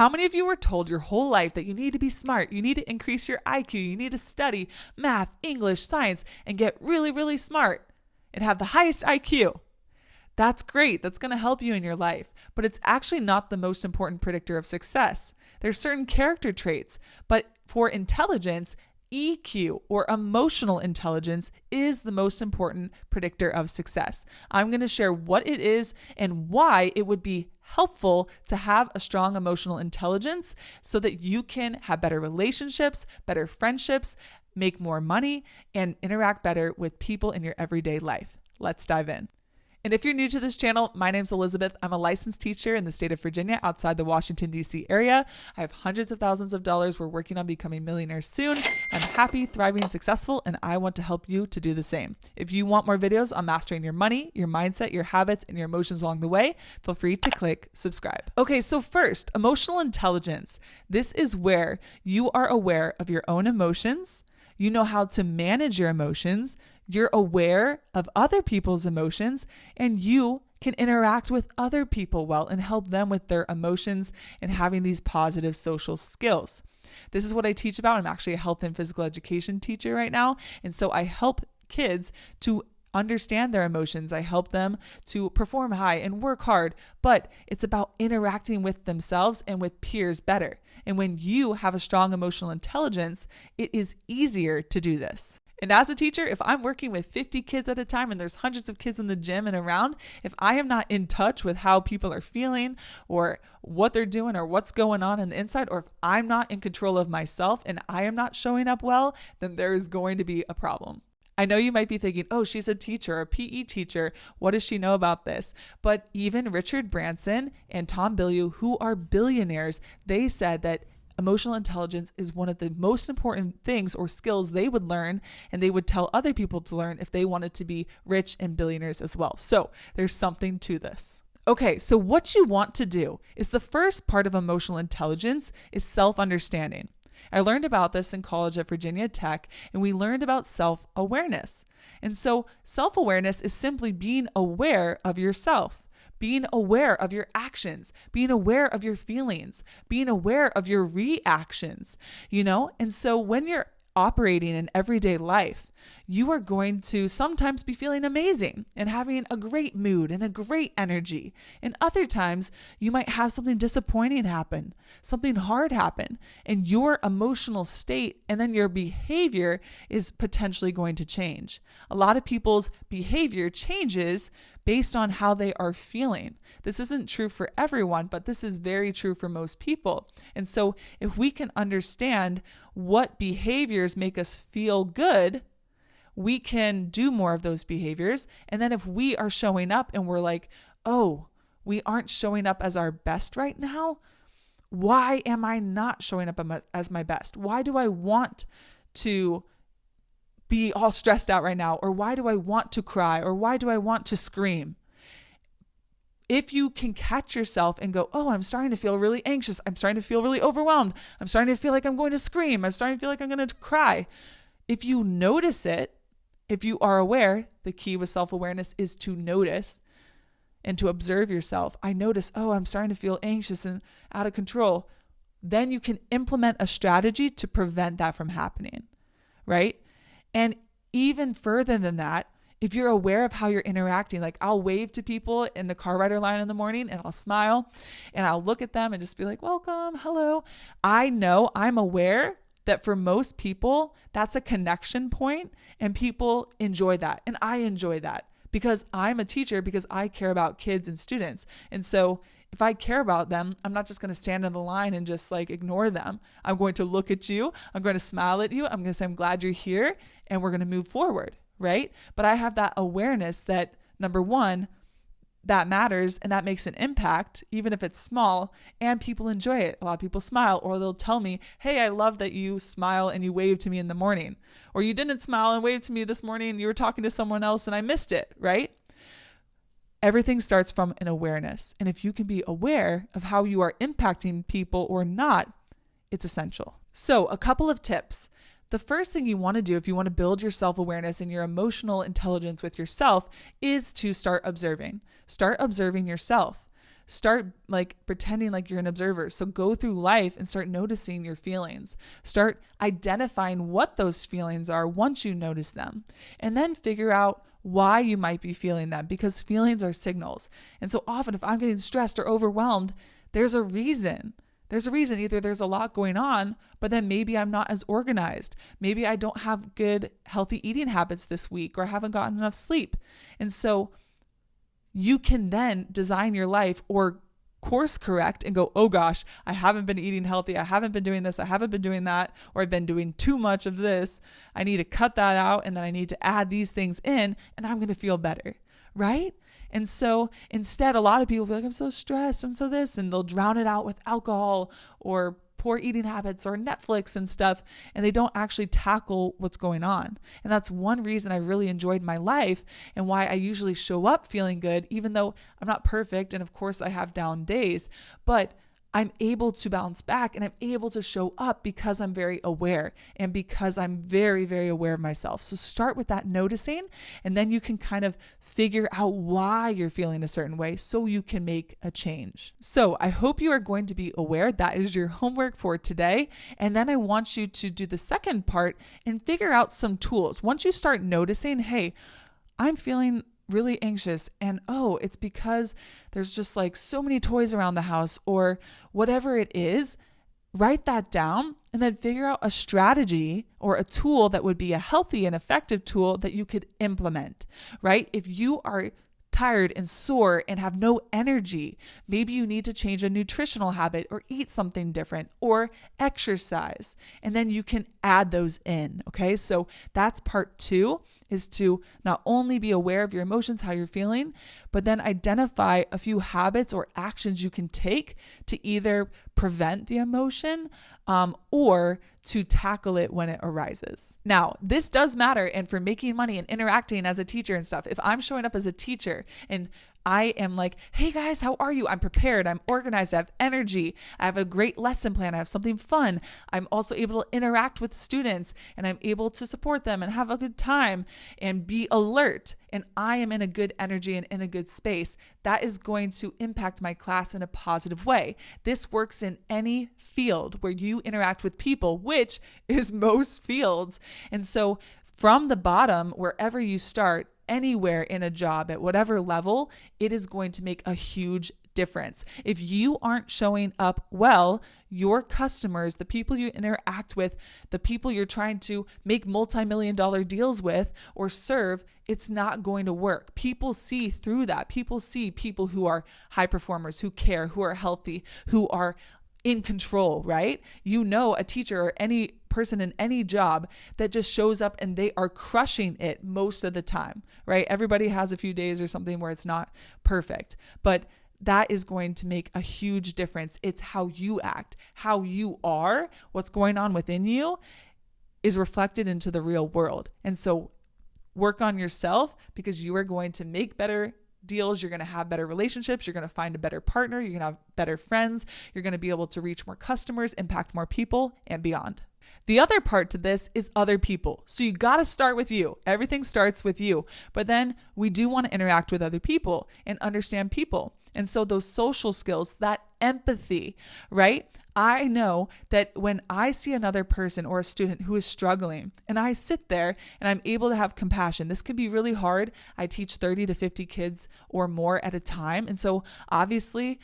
How many of you were told your whole life that you need to be smart, you need to increase your IQ, you need to study math, English, science, and get really, really smart and have the highest IQ? That's great. That's going to help you in your life, but it's actually not the most important predictor of success. There's certain character traits, but for intelligence, EQ or emotional intelligence is the most important predictor of success. I'm going to share what it is and why it would be helpful to have a strong emotional intelligence so that you can have better relationships, better friendships, make more money, and interact better with people in your everyday life. Let's dive in. And if you're new to this channel, my name's Elizabeth. I'm a licensed teacher in the state of Virginia outside the Washington, D.C. area. I have hundreds of thousands of dollars. We're working on becoming millionaires soon. I'm happy, thriving, successful, and I want to help you to do the same. If you want more videos on mastering your money, your mindset, your habits, and your emotions along the way, feel free to click subscribe. Okay, so first, emotional intelligence. This is where you are aware of your own emotions. You know how to manage your emotions. You're aware of other people's emotions, and you can interact with other people well and help them with their emotions and having these positive social skills. This is what I teach about. I'm actually a health and physical education teacher right now, and so I help kids to understand their emotions. I help them to perform high and work hard, but it's about interacting with themselves and with peers better. And when you have a strong emotional intelligence, it is easier to do this. And as a teacher, if I'm working with 50 kids at a time and there's hundreds of kids in the gym and around, if I am not in touch with how people are feeling or what they're doing or what's going on the inside, or if I'm not in control of myself and I am not showing up well, then there is going to be a problem. I know you might be thinking, oh, she's a teacher, a PE teacher. What does she know about this? But even Richard Branson and Tom Bilyeu, who are billionaires, they said that emotional intelligence is one of the most important things or skills they would learn, and they would tell other people to learn if they wanted to be rich and billionaires as well. So there's something to this. Okay, so what you want to do is the first part of emotional intelligence is self-understanding. I learned about this in college at Virginia Tech, and we learned about self-awareness. And so self-awareness is simply being aware of yourself, being aware of your actions, being aware of your feelings, being aware of your reactions, And so when you're operating in everyday life, you are going to sometimes be feeling amazing and having a great mood and a great energy. And other times you might have something disappointing happen, something hard happen, and your emotional state and then your behavior is potentially going to change. A lot of people's behavior changes based on how they are feeling. This isn't true for everyone, but this is very true for most people. And so if we can understand what behaviors make us feel good, we can do more of those behaviors. And then if we are showing up and we're like, oh, we aren't showing up as our best right now, why am I not showing up as my best? Why do I want to be all stressed out right now? Or why do I want to cry? Or why do I want to scream? If you can catch yourself and go, oh, I'm starting to feel really anxious. I'm starting to feel really overwhelmed. I'm starting to feel like I'm going to scream. I'm starting to feel like I'm going to cry. If you notice it, if you are aware, the key with self-awareness is to notice and to observe yourself. I notice, oh, I'm starting to feel anxious and out of control. Then you can implement a strategy to prevent that from happening, right? And even further than that, if you're aware of how you're interacting, like I'll wave to people in the car rider line in the morning and I'll smile and I'll look at them and just be like, welcome, hello. I'm aware that for most people, that's a connection point and people enjoy that. And I enjoy that because I'm a teacher, because I care about kids and students. And so if I care about them, I'm not just going to stand in the line and just ignore them. I'm going to look at you. I'm going to smile at you. I'm going to say, I'm glad you're here, and we're going to move forward, right? But I have that awareness that, number one, that matters and that makes an impact, even if it's small, and people enjoy it. A lot of people smile, or they'll tell me, hey, I love that you smile and you wave to me in the morning, or you didn't smile and wave to me this morning and you were talking to someone else and I missed it, right? Everything starts from an awareness. And if you can be aware of how you are impacting people or not, it's essential. So a couple of tips. The first thing you want to do if you want to build your self-awareness and your emotional intelligence with yourself is to start observing. Start observing yourself. start like pretending like you're an observer. So go through life and start noticing your feelings. Start identifying what those feelings are once you notice them, and then figure out why you might be feeling them, because feelings are signals. And so often if I'm getting stressed or overwhelmed, there's a reason. There's a reason. Either there's a lot going on, but then maybe I'm not as organized. Maybe I don't have good, healthy eating habits this week, or I haven't gotten enough sleep. And so you can then design your life or course correct and go, oh gosh, I haven't been eating healthy. I haven't been doing this. I haven't been doing that. Or I've been doing too much of this. I need to cut that out. And then I need to add these things in, and I'm going to feel better. Right? And so instead, a lot of people be like, I'm so stressed, I'm so this, and they'll drown it out with alcohol or poor eating habits or Netflix and stuff, and they don't actually tackle what's going on. And that's one reason I really enjoyed my life and why I usually show up feeling good, even though I'm not perfect. And of course I have down days, but I'm able to bounce back and I'm able to show up because I'm very aware and because I'm very, very aware of myself. So start with that noticing, and then you can kind of figure out why you're feeling a certain way so you can make a change. So I hope you are going to be aware. That is your homework for today. And then I want you to do the second part and figure out some tools. Once you start noticing, hey, I'm feeling really anxious, and oh, it's because there's just like so many toys around the house, or whatever it is, write that down and then figure out a strategy or a tool that would be a healthy and effective tool that you could implement, right? If you are tired and sore and have no energy, maybe you need to change a nutritional habit or eat something different or exercise, and then you can add those in. Okay, so that's part 2, is to not only be aware of your emotions, how you're feeling, but then identify a few habits or actions you can take to either prevent the emotion or to tackle it when it arises. Now, this does matter, and for making money and interacting as a teacher and stuff, if I'm showing up as a teacher and I am like, hey guys, how are you? I'm prepared. I'm organized. I have energy. I have a great lesson plan. I have something fun. I'm also able to interact with students, and I'm able to support them and have a good time and be alert. And I am in a good energy and in a good space. That is going to impact my class in a positive way. This works in any field where you interact with people, which is most fields. And so from the bottom, wherever you start, anywhere in a job at whatever level, it is going to make a huge difference. If you aren't showing up well, your customers, the people you interact with, the people you're trying to make multi-million-dollar deals with or serve, it's not going to work. People see through that. People see people who are high performers, who care, who are healthy, who are in control, right? You know, a teacher or any person in any job that just shows up and they are crushing it most of the time, right? Everybody has a few days or something where it's not perfect, but that is going to make a huge difference. It's how you act, how you are, what's going on within you is reflected into the real world. And so work on yourself, because you are going to make better deals. You're going to have better relationships. You're going to find a better partner. You're going to have better friends. You're going to be able to reach more customers, impact more people, and beyond. The other part to this is other people. So you got to start with you. Everything starts with you. But then we do want to interact with other people and understand people. And so those social skills, that empathy, right? I know that when I see another person or a student who is struggling and I sit there and I'm able to have compassion, this can be really hard. I teach 30 to 50 kids or more at a time. And so obviously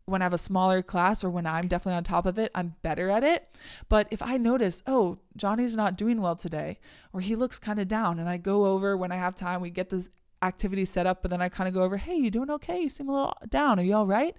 when I have a smaller class or when I'm definitely on top of it, I'm better at it. But if I notice, oh, Johnny's not doing well today, or he looks kind of down, and I go over when I have time, we get this activity set up, but then I kind of go over, hey, you doing okay? You seem a little down. Are you all right?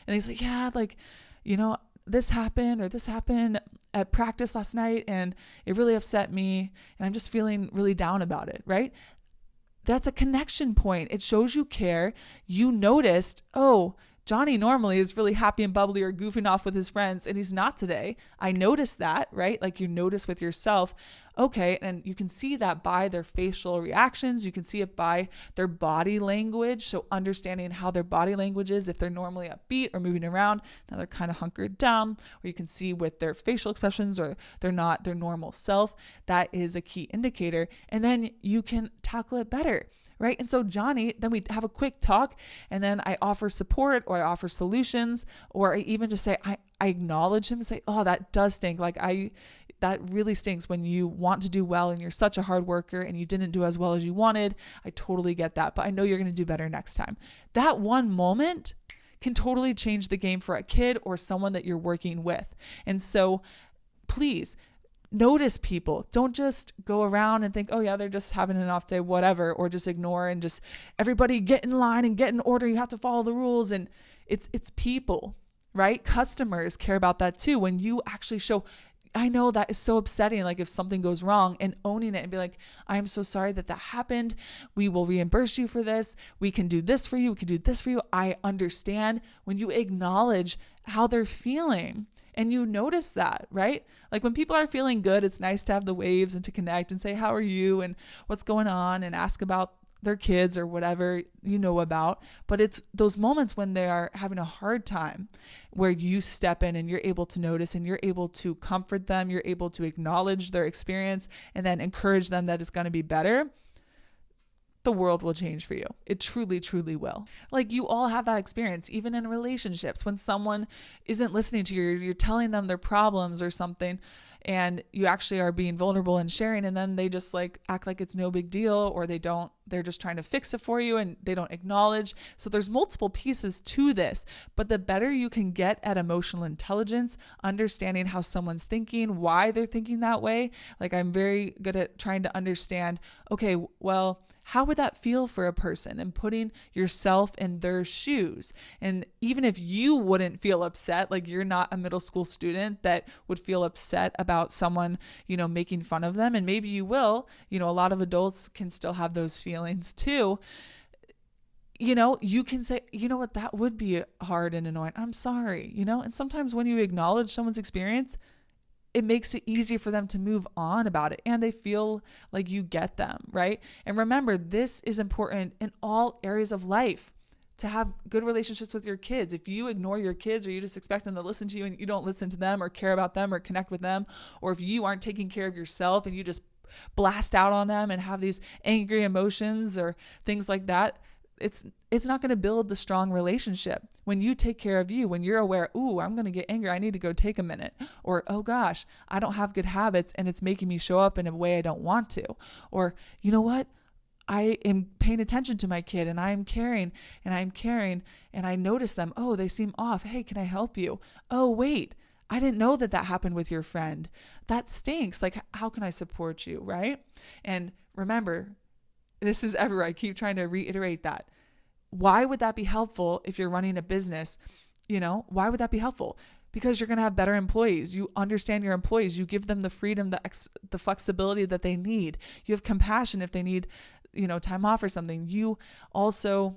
And he's like, yeah, like, you know, this happened at practice last night and it really upset me and I'm just feeling really down about it, right? That's a connection point. It shows you care. You noticed, oh, Johnny normally is really happy and bubbly or goofing off with his friends and he's not today. I noticed that, right? Like you notice with yourself, Okay. And you can see that by their facial reactions. You can see it by their body language. So understanding how their body language is, if they're normally upbeat or moving around, now they're kind of hunkered down, or you can see with their facial expressions or they're not their normal self. That is a key indicator. And then you can tackle it better. Right. And so Johnny, then we have a quick talk, and then I offer support, or I offer solutions, or I even just say, I acknowledge him and say, oh, that does stink. That really stinks when you want to do well and you're such a hard worker and you didn't do as well as you wanted. I totally get that, but I know you're going to do better next time. That one moment can totally change the game for a kid or someone that you're working with. And so please, notice people. Don't just go around and think, oh yeah, they're just having an off day, whatever, or just ignore and just everybody get in line and get in order. You have to follow the rules. And it's people, right? Customers care about that too. When you actually show, I know that is so upsetting. Like if something goes wrong, and owning it and be like, I'm so sorry that happened. We will reimburse you for this. We can do this for you. We can do this for you. I understand. When you acknowledge how they're feeling, and you notice that, right? Like when people are feeling good, it's nice to have the waves and to connect and say, how are you and what's going on, and ask about their kids or whatever you know about. But it's those moments when they are having a hard time where you step in and you're able to notice and you're able to comfort them. You're able to acknowledge their experience and then encourage them that it's going to be better. The world will change for you. It truly, truly will. Like you all have that experience, even in relationships, when someone isn't listening to you, you're telling them their problems or something, and you actually are being vulnerable and sharing, and then they just like act like it's no big deal, or they're just trying to fix it for you and they don't acknowledge. So there's multiple pieces to this, but the better you can get at emotional intelligence, understanding how someone's thinking, why they're thinking that way. Like I'm very good at trying to understand, okay, well, how would that feel for a person, and putting yourself in their shoes. And even if you wouldn't feel upset, like you're not a middle school student that would feel upset about someone, making fun of them. And maybe you will, a lot of adults can still have those feelings too. You can say, you know what, that would be hard and annoying. I'm sorry, and sometimes when you acknowledge someone's experience, it makes it easy for them to move on about it, and they feel like you get them, right? And remember, this is important in all areas of life, to have good relationships with your kids. If you ignore your kids, or you just expect them to listen to you and you don't listen to them or care about them or connect with them, or if you aren't taking care of yourself and you just blast out on them and have these angry emotions or things like that, it's not going to build the strong relationship. When you take care of you, when you're aware, ooh, I'm going to get angry, I need to go take a minute, or oh gosh, I don't have good habits and it's making me show up in a way I don't want to, or you know what, I am paying attention to my kid and I'm caring and I notice them, oh, they seem off, hey, can I help you? Oh wait, I didn't know that happened with your friend. That stinks. Like, how can I support you, right? And remember, this is everywhere. I keep trying to reiterate that. Why would that be helpful if you're running a business? Why would that be helpful? Because you're going to have better employees. You understand your employees. You give them the freedom, the flexibility that they need. You have compassion if they need, time off or something. You also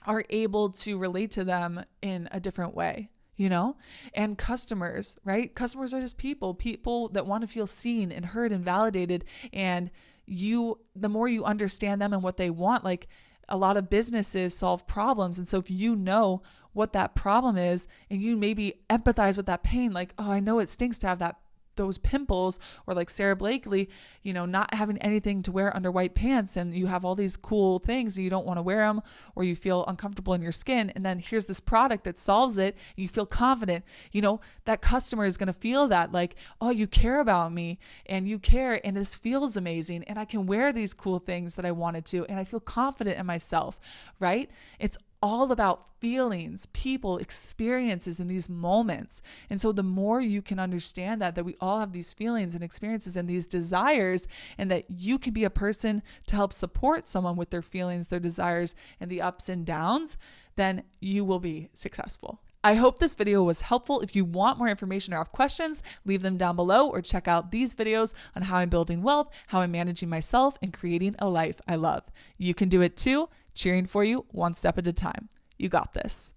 are able to relate to them in a different way. And customers, right? Customers are just people that want to feel seen and heard and validated. And the more you understand them and what they want, like a lot of businesses solve problems. And so if you know what that problem is and you maybe empathize with that pain, like, oh, I know it stinks to have those pimples, or like Sarah Blakely, not having anything to wear under white pants, and you have all these cool things and you don't want to wear them, or you feel uncomfortable in your skin, and then here's this product that solves it and you feel confident. That customer is going to feel that, like, oh, you care about me and you care, and this feels amazing, and I can wear these cool things that I wanted to, and I feel confident in myself, right? It's all about feelings, people, experiences in these moments. And so the more you can understand that we all have these feelings and experiences and these desires, and that you can be a person to help support someone with their feelings, their desires, and the ups and downs, then you will be successful. I hope this video was helpful. If you want more information or have questions, leave them down below, or check out these videos on how I'm building wealth, how I'm managing myself, and creating a life I love. You can do it too. Cheering for you one step at a time. You got this.